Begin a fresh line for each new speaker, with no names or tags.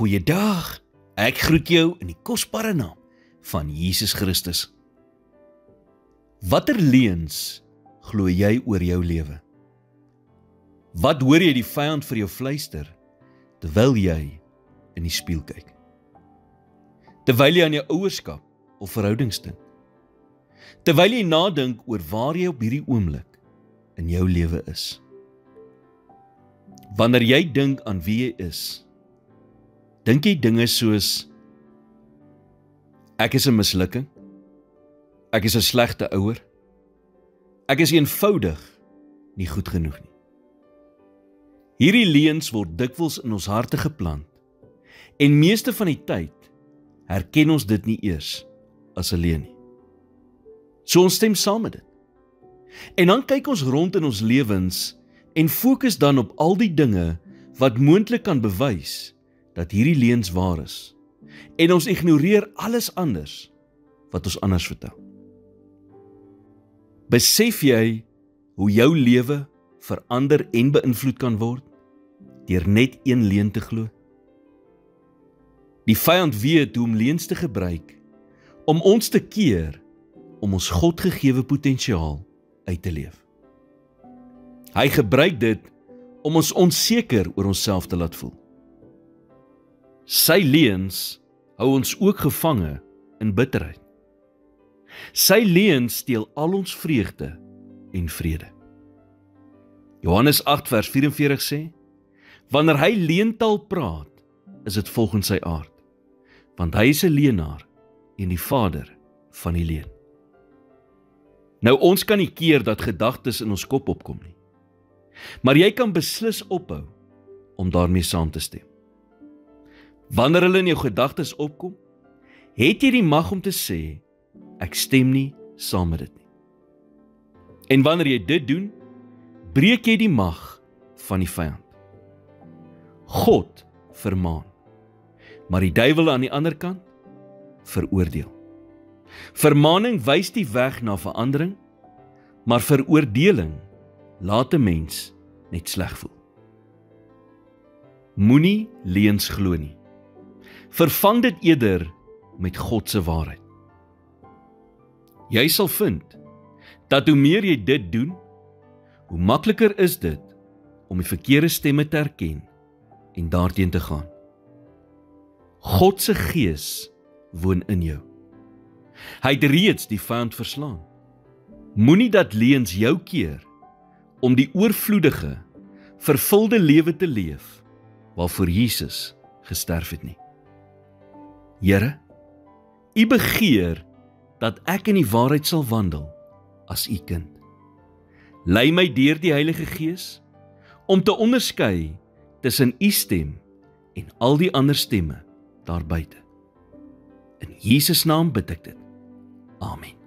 Goeiedag, ek groet jou in die kosbare naam van Jesus Christus. Watter leuns glo jy oor jou lewe? Wat hoor jy die vyand vir jou fluister, terwyl jy in die spieël kyk? Terwyl jy aan jou ouerskap of verhoudings dink? Terwyl jy nadink oor waar jy op hierdie oomblik in jou lewe is? Wanneer jy dink aan wie jy is, dink jy dinge soos: ek is 'n mislukking, ek is 'n slegte ouer, ek is eenvoudig nie goed genoeg nie. Hierdie leuns word dikwels in ons harte geplant, en meeste van die tyd herken ons dit nie eers as 'n leuen nie. So ons stem saam met dit. En dan kyk ons rond in ons lewens en fokus dan op al die dinge wat moontlik kan bewys dat hierdie leuns waar is. En ons ignoreer alles anders wat ons anders vertel. Besef jy hoe jou lewe verander en beïnvloed kan word deur net een leuen te glo? Die vyand weet hoe om leuns te gebruik om ons te keer om ons Godgegewe potensiaal uit te leef. Hy gebruik dit om ons onseker oor onsself te laat voel. Sy leuns hou ons ook gevange in bitterheid. Sy leuns steel al ons vreugde en vrede. Johannes 8 vers 44 sê: wanneer hy leuntaal praat, is dit volgens sy aard, want hy is 'n leenaar en die vader van die leuen. Nou, ons kan nie keer dat gedagtes in ons kop opkom nie, maar jy kan beslis ophou om daarmee saam te stem. Wanneer hulle in jou gedagtes opkom, het jy die mag om te sê: ek stem nie saam met dit nie. En wanneer jy dit doen, breek jy die mag van die vyand. God vermaan, maar die duiwel aan die ander kant veroordeel. Vermaaning wys die weg na verandering, maar veroordeling laat 'n mens net sleg voel. Moenie leuns glo nie. Vervang dit eerder met God se waarheid. Jy sal vind dat hoe meer jy dit doen, hoe makliker is dit om die verkeerde stemme te herken en daarteen te gaan. God se gees woon in jou. Hy het reeds die vyand verslaan. Moenie dat leuns jou keer om die oorvloedige, vervulde lewe te leef waarvoor Jesus gesterf het nie. Here, U begeer dat ek in die waarheid sal wandel as U kind. Lei my deur die Heilige Gees om te onderskei tussen U stem en al die ander stemme daar buite. In Jesus naam bid ek dit. Amen.